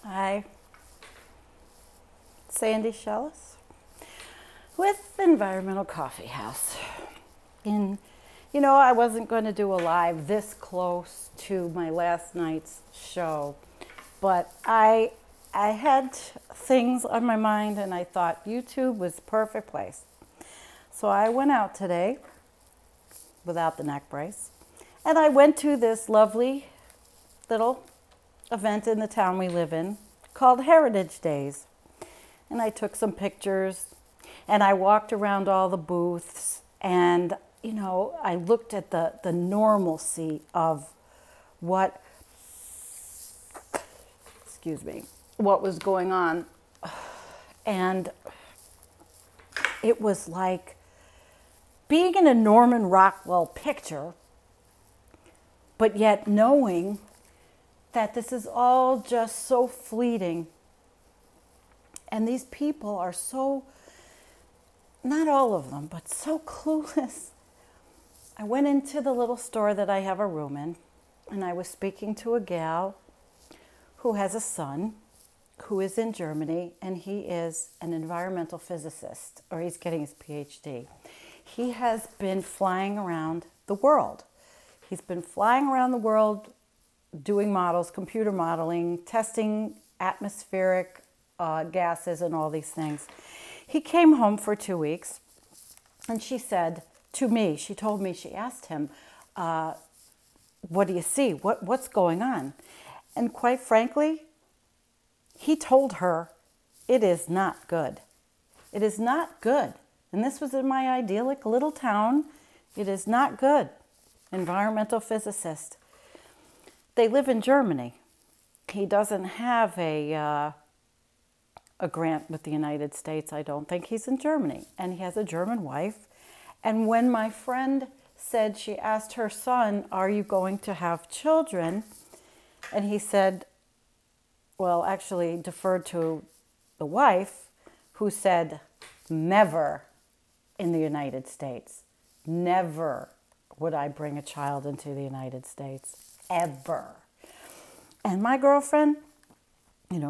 Hi, Sandy Shellis with Environmental Coffee House. I wasn't going to do a live this close to my last night's show, but I had things on my mind and I thought YouTube was the perfect place. So I went out today without the neck brace, and I went to this lovely little event in the town we live in called Heritage Days. And I took some pictures and I walked around all the booths and, I looked at the normalcy of what was going on. And it was like being in a Norman Rockwell picture, but yet knowing that this is all just so fleeting. And these people are so, not all of them, but so clueless. I went into the little store that I have a room in, and I was speaking to a gal who has a son who is in Germany, and he is an environmental physicist, or he's getting his PhD. He has been flying around the world. He's been flying around the world doing models, computer modeling, testing atmospheric gases and all these things. He came home for 2 weeks, and she said to me, she asked him, what do you see? What's going on? And quite frankly, he told her, it is not good. It is not good. And this was in my idyllic little town. It is not good. Environmental physicist. They live in Germany. He doesn't have a grant with the United States. I don't think he's in Germany. And he has a German wife. And when my friend said, she asked her son, are you going to have children? And he said, well, actually deferred to the wife, who said, never in the United States. Never would I bring a child into the United States. Ever. And my girlfriend,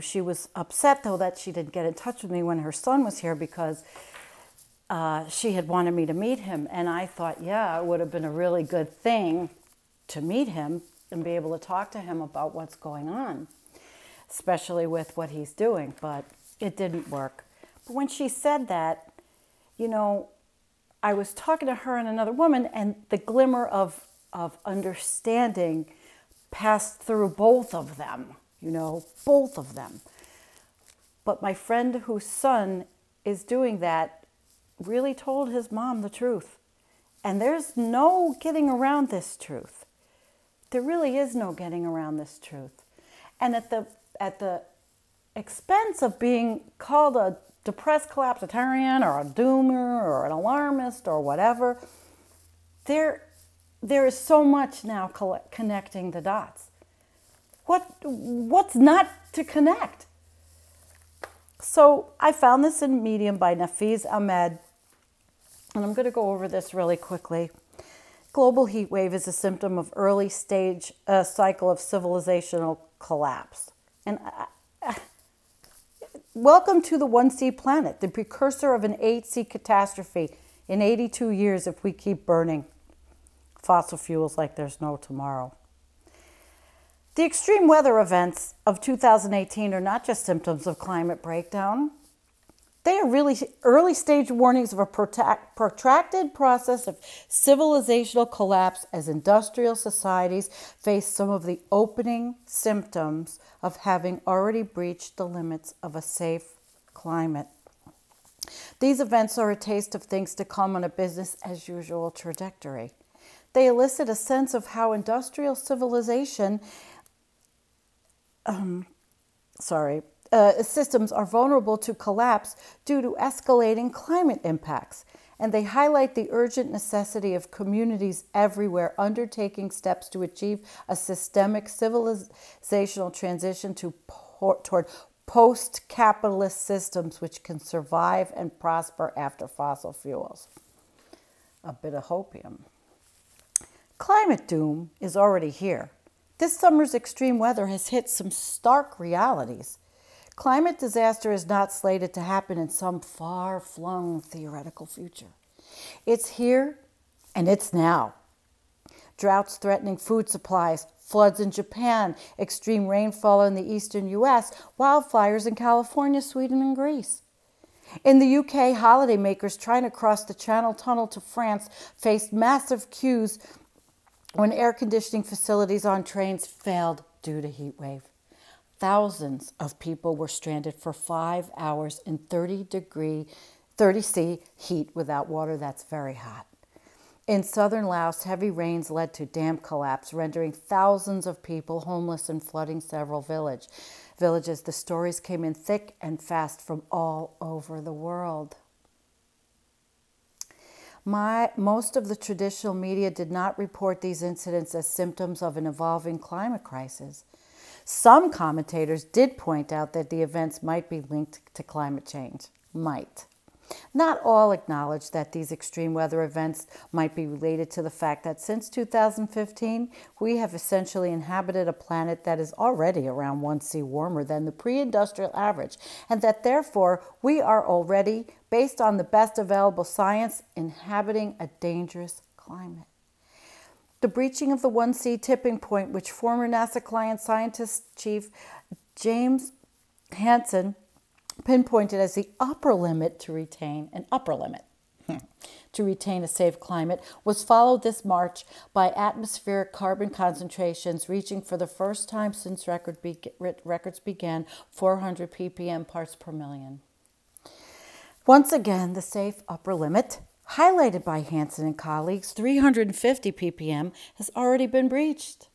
she was upset though that she didn't get in touch with me when her son was here, because she had wanted me to meet him. And I thought, yeah, it would have been a really good thing to meet him and be able to talk to him about what's going on, especially with what he's doing, but it didn't work. But when she said that, I was talking to her and another woman, and the glimmer of understanding passed through both of them, both of them. But my friend whose son is doing that really told his mom the truth. And there's no getting around this truth. There really is no getting around this truth. And at the expense of being called a depressed collapsitarian or a doomer or an alarmist or whatever, there is so much now connecting the dots. What's not to connect? So I found this in Medium by Nafeez Ahmed, and I'm going to go over this really quickly. Global heat wave is a symptom of early stage cycle of civilizational collapse. And welcome to the 1C planet, the precursor of an 8C catastrophe in 82 years if we keep burning fossil fuels like there's no tomorrow. The extreme weather events of 2018 are not just symptoms of climate breakdown. They are really early stage warnings of a protracted process of civilizational collapse as industrial societies face some of the opening symptoms of having already breached the limits of a safe climate. These events are a taste of things to come on a business as usual trajectory. They elicit a sense of how industrial civilization systems are vulnerable to collapse due to escalating climate impacts, and they highlight the urgent necessity of communities everywhere undertaking steps to achieve a systemic civilizational transition toward post-capitalist systems which can survive and prosper after fossil fuels. A bit of hopium. Climate doom is already here, This summer's extreme weather has hit some stark realities. Climate disaster is not slated to happen in some far-flung theoretical future. It's here and it's now. Droughts threatening food supplies, floods in Japan, extreme rainfall in the eastern U.S., wildfires in California, Sweden, and Greece. In the UK, holidaymakers trying to cross the Channel Tunnel to France faced massive queues when air conditioning facilities on trains failed due to heat wave. Thousands of people were stranded for 5 hours in 30°C heat without water. That's very hot. In southern Laos, heavy rains led to dam collapse, rendering thousands of people homeless and flooding several villages. The stories came in thick and fast from all over the world. Most of the traditional media did not report these incidents as symptoms of an evolving climate crisis. Some commentators did point out that the events might be linked to climate change. Might. Not all acknowledge that these extreme weather events might be related to the fact that since 2015, we have essentially inhabited a planet that is already around 1°C warmer than the pre-industrial average, and that therefore we are already, based on the best available science, inhabiting a dangerous climate. The breaching of the 1°C tipping point, which former NASA Client Scientist Chief James Hansen pinpointed as the upper limit to retain a safe climate, was followed this March by atmospheric carbon concentrations reaching for the first time since records began 400 ppm parts per million. Once again, the safe upper limit, highlighted by Hansen and colleagues, 350 ppm, has already been breached.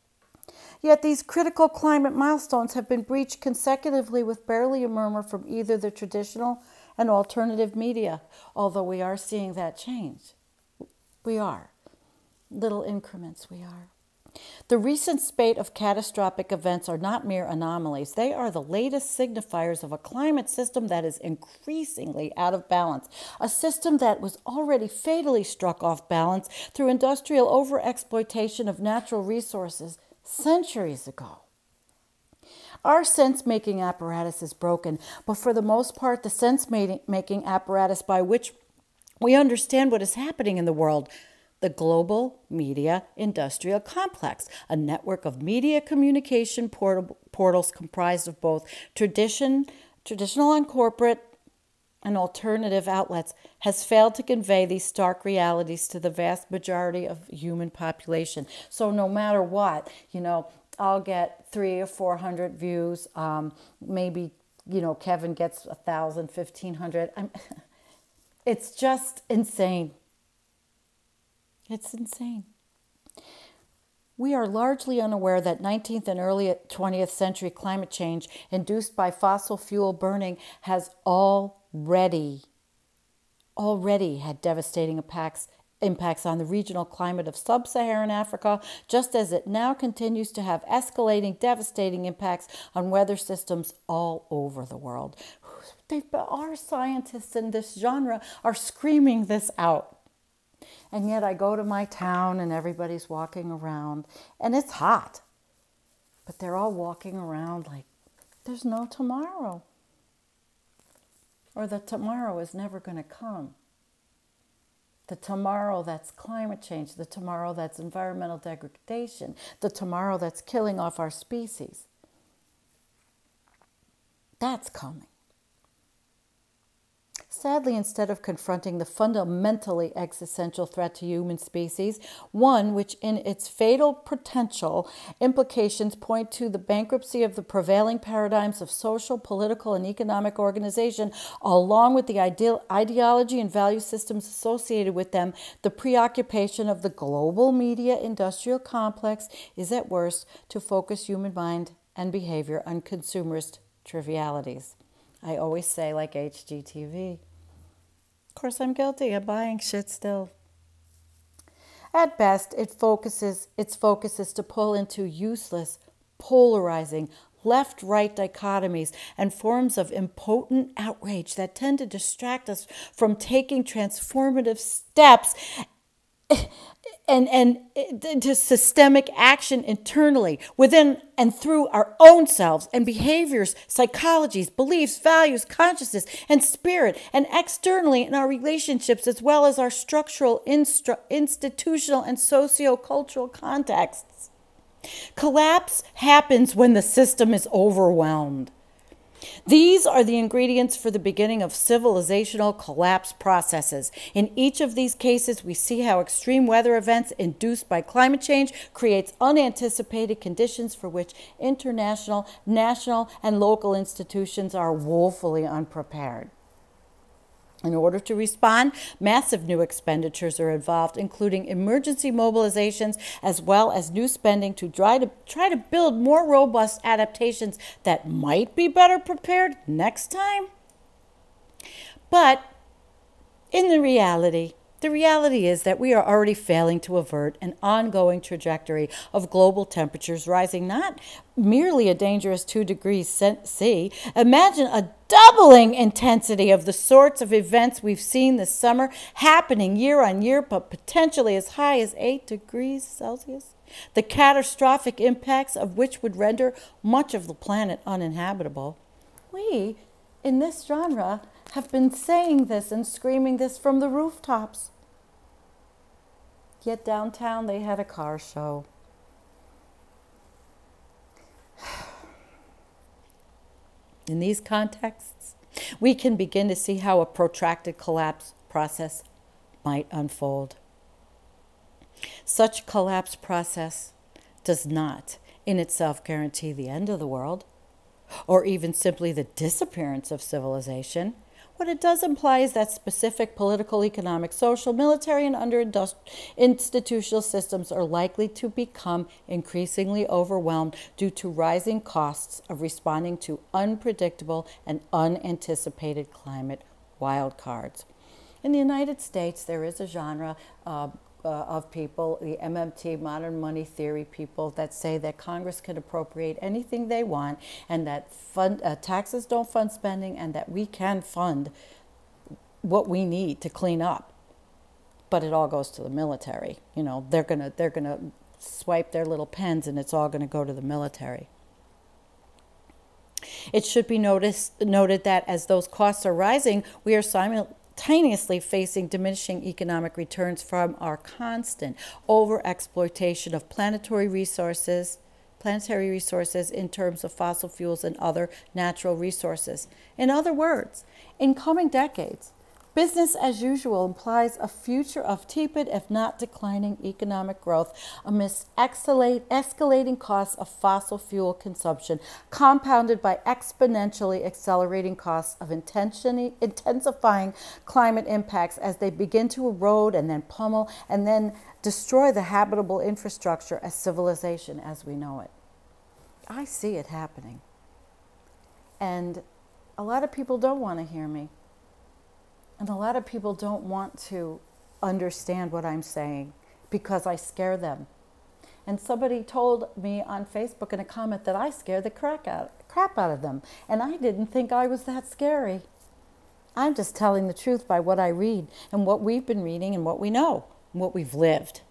Yet these critical climate milestones have been breached consecutively with barely a murmur from either the traditional and alternative media, although we are seeing that change. We are. Little increments we are. The recent spate of catastrophic events are not mere anomalies. They are the latest signifiers of a climate system that is increasingly out of balance, a system that was already fatally struck off balance through industrial overexploitation of natural resources centuries ago. Our sense-making apparatus is broken, but for the most part, the sense-making apparatus by which we understand what is happening in the world, the global media industrial complex, a network of media communication portals comprised of both traditional and corporate and alternative outlets, has failed to convey these stark realities to the vast majority of human population. So no matter what, I'll get 300 or 400 views. Maybe, Kevin gets 1,000, 1,500. It's just insane. It's insane. We are largely unaware that 19th and early 20th century climate change induced by fossil fuel burning has already had devastating impacts on the regional climate of sub-Saharan Africa, just as it now continues to have escalating, devastating impacts on weather systems all over the world. Our scientists in this genre are screaming this out. And yet I go to my town and everybody's walking around and it's hot. But they're all walking around like there's no tomorrow. Or the tomorrow is never going to come. The tomorrow that's climate change, the tomorrow that's environmental degradation, the tomorrow that's killing off our species. That's coming. Sadly, instead of confronting the fundamentally existential threat to human species, one which in its fatal potential implications point to the bankruptcy of the prevailing paradigms of social, political, and economic organization, along with the ideology and value systems associated with them, the preoccupation of the global media industrial complex is at worst to focus human mind and behavior on consumerist trivialities. I always say, like HGTV. Of course, I'm guilty of buying shit still. At best, its focus is to pull into useless, polarizing, left-right dichotomies and forms of impotent outrage that tend to distract us from taking transformative steps and to systemic action internally, within and through our own selves and behaviors, psychologies, beliefs, values, consciousness, and spirit, and externally in our relationships, as well as our structural, institutional, and socio-cultural contexts. Collapse happens when the system is overwhelmed. These are the ingredients for the beginning of civilizational collapse processes. In each of these cases, we see how extreme weather events induced by climate change creates unanticipated conditions for which international, national, and local institutions are woefully unprepared. In order to respond, massive new expenditures are involved, including emergency mobilizations as well as new spending to try to build more robust adaptations that might be better prepared next time. But in the reality is that we are already failing to avert an ongoing trajectory of global temperatures rising not merely a dangerous 2 degrees C. Imagine a doubling intensity of the sorts of events we've seen this summer happening year on year, but potentially as high as 8 degrees Celsius. The catastrophic impacts of which would render much of the planet uninhabitable. We, in this genre, have been saying this and screaming this from the rooftops. Yet downtown they had a car show. In these contexts, we can begin to see how a protracted collapse process might unfold. Such collapse process does not in itself guarantee the end of the world, or even simply the disappearance of civilization. What it does imply is that specific political, economic, social, military, and institutional systems are likely to become increasingly overwhelmed due to rising costs of responding to unpredictable and unanticipated climate wildcards. In the United States, there is a genre of people, the MMT, modern money theory people, that say that Congress can appropriate anything they want and that taxes don't fund spending and that we can fund what we need to clean up. But it all goes to the military. You know, they're gonna swipe their little pens and it's all gonna go to the military. It should be noted that as those costs are rising, we are simultaneously facing diminishing economic returns from our constant overexploitation of planetary resources in terms of fossil fuels and other natural resources. In other words, in coming decades, business as usual implies a future of tepid, if not declining, economic growth amidst escalating costs of fossil fuel consumption, compounded by exponentially accelerating costs of intensifying climate impacts as they begin to erode and then pummel and then destroy the habitable infrastructure as civilization as we know it. I see it happening. And a lot of people don't want to hear me. And a lot of people don't want to understand what I'm saying because I scare them. And somebody told me on Facebook in a comment that I scare the crap out of them. And I didn't think I was that scary. I'm just telling the truth by what I read and what we've been reading and what we know and what we've lived.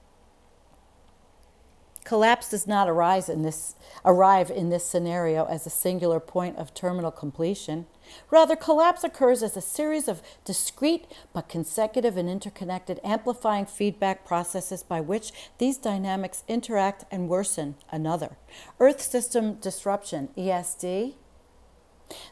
Collapse does not arrive in this scenario as a singular point of terminal completion. Rather, collapse occurs as a series of discrete but consecutive and interconnected amplifying feedback processes by which these dynamics interact and worsen another. Earth system disruption, ESD,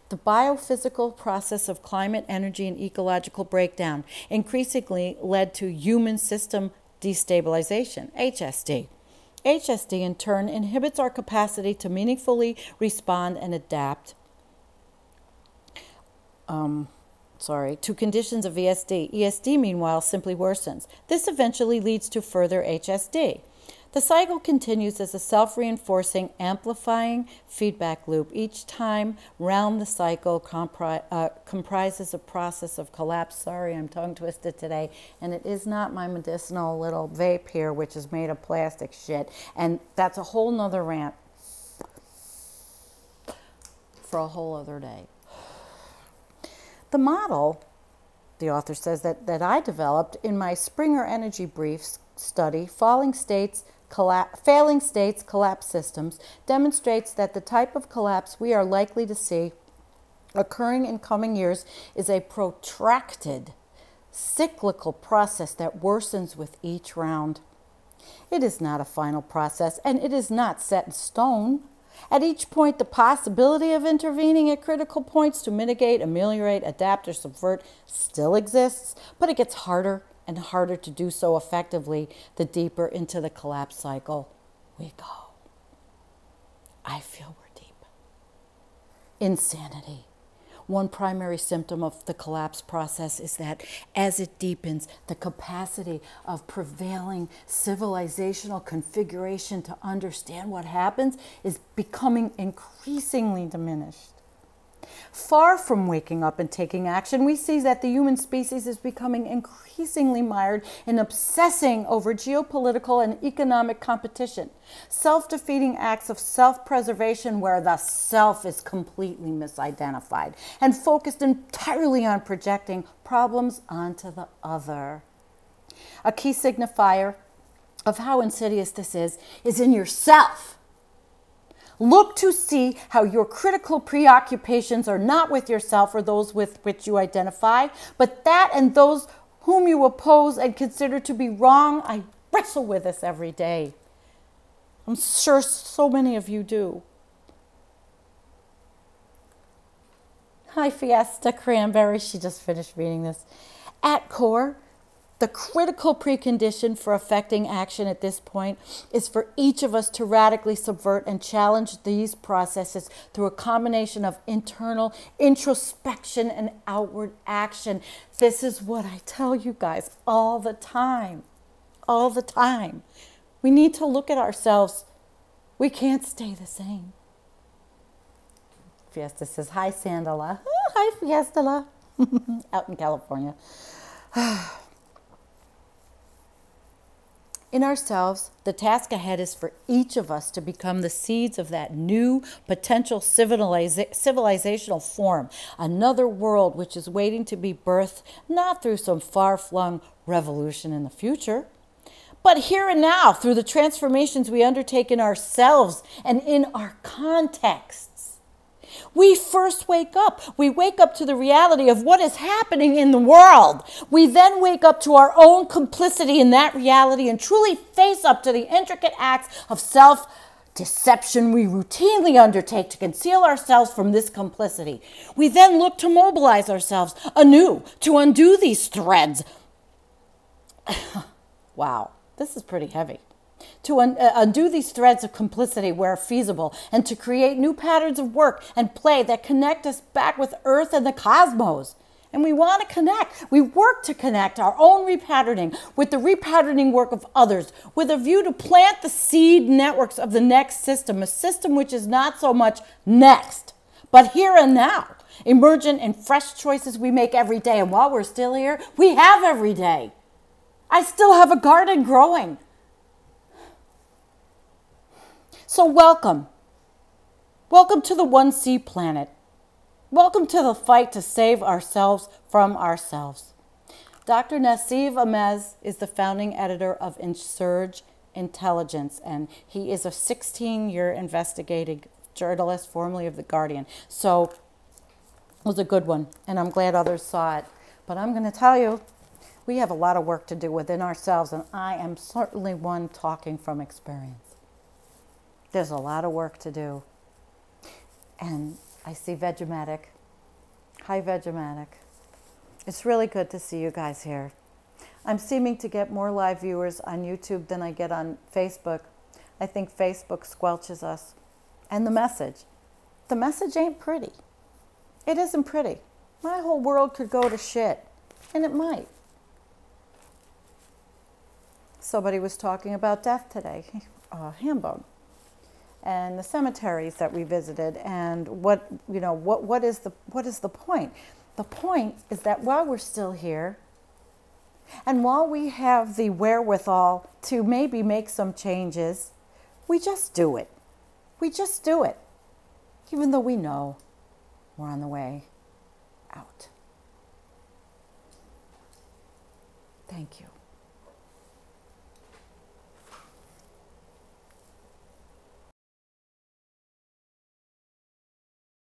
the biophysical process of climate, energy, and ecological breakdown, increasingly led to human system destabilization, HSD. HSD, in turn, inhibits our capacity to meaningfully respond and adapt to conditions of ESD. ESD, meanwhile, simply worsens. This eventually leads to further HSD. The cycle continues as a self-reinforcing, amplifying feedback loop. Each time round the cycle comprises a process of collapse. Sorry, I'm tongue-twisted today. And it is not my medicinal little vape here, which is made of plastic shit. And that's a whole nother rant for a whole other day. The model the author says, that I developed in my Springer Energy Briefs study, failing states, collapse systems, demonstrates that the type of collapse we are likely to see occurring in coming years is a protracted, cyclical process that worsens with each round. It is not a final process, and it is not set in stone. At each point, the possibility of intervening at critical points to mitigate, ameliorate, adapt, or subvert still exists, but it gets harder and harder to do so effectively the deeper into the collapse cycle we go. I feel we're deep. Insanity. One primary symptom of the collapse process is that as it deepens, the capacity of prevailing civilizational configuration to understand what happens is becoming increasingly diminished. Far from waking up and taking action, we see that the human species is becoming increasingly mired in obsessing over geopolitical and economic competition, self-defeating acts of self-preservation where the self is completely misidentified and focused entirely on projecting problems onto the other. A key signifier of how insidious this is in yourself. Look to see how your critical preoccupations are not with yourself or those with which you identify, but that and those whom you oppose and consider to be wrong. I wrestle with this every day. I'm sure so many of you do. Hi, Fiesta Cranberry. She just finished reading this. At core, the critical precondition for affecting action at this point is for each of us to radically subvert and challenge these processes through a combination of internal introspection and outward action. This is what I tell you guys all the time. All the time. We need to look at ourselves. We can't stay the same. Fiesta says, hi, Sandala. Oh, hi, Fiesta. Out in California. In ourselves, the task ahead is for each of us to become the seeds of that new potential civilizational form, another world which is waiting to be birthed, not through some far-flung revolution in the future, but here and now through the transformations we undertake in ourselves and in our contexts. We first wake up. We wake up to the reality of what is happening in the world. We then wake up to our own complicity in that reality and truly face up to the intricate acts of self-deception we routinely undertake to conceal ourselves from this complicity. We then look to mobilize ourselves anew to undo these threads. Wow, this is pretty heavy. To undo these threads of complicity where feasible, and to create new patterns of work and play that connect us back with Earth and the cosmos. And we want to connect. We work to connect our own repatterning with the repatterning work of others, with a view to plant the seed networks of the next system, a system which is not so much next, but here and now, emergent in fresh choices we make every day. And while we're still here, we have every day. I still have a garden growing. So welcome. Welcome to the 1C planet. Welcome to the fight to save ourselves from ourselves. Dr. Nafeez Ahmed is the founding editor of Insurge Intelligence, and he is a 16-year investigating journalist, formerly of The Guardian. So it was a good one, and I'm glad others saw it. But I'm going to tell you, we have a lot of work to do within ourselves, and I am certainly one talking from experience. There's a lot of work to do. And I see Vegematic. Hi, Vegematic. It's really good to see you guys here. I'm seeming to get more live viewers on YouTube than I get on Facebook. I think Facebook squelches us. And the message ain't pretty. It isn't pretty. My whole world could go to shit, and it might. Somebody was talking about death today, Hambone, and the cemeteries that we visited, and what is the point? The point is that while we're still here, and while we have the wherewithal to maybe make some changes, we just do it. We just do it, even though we know we're on the way out. Thank you.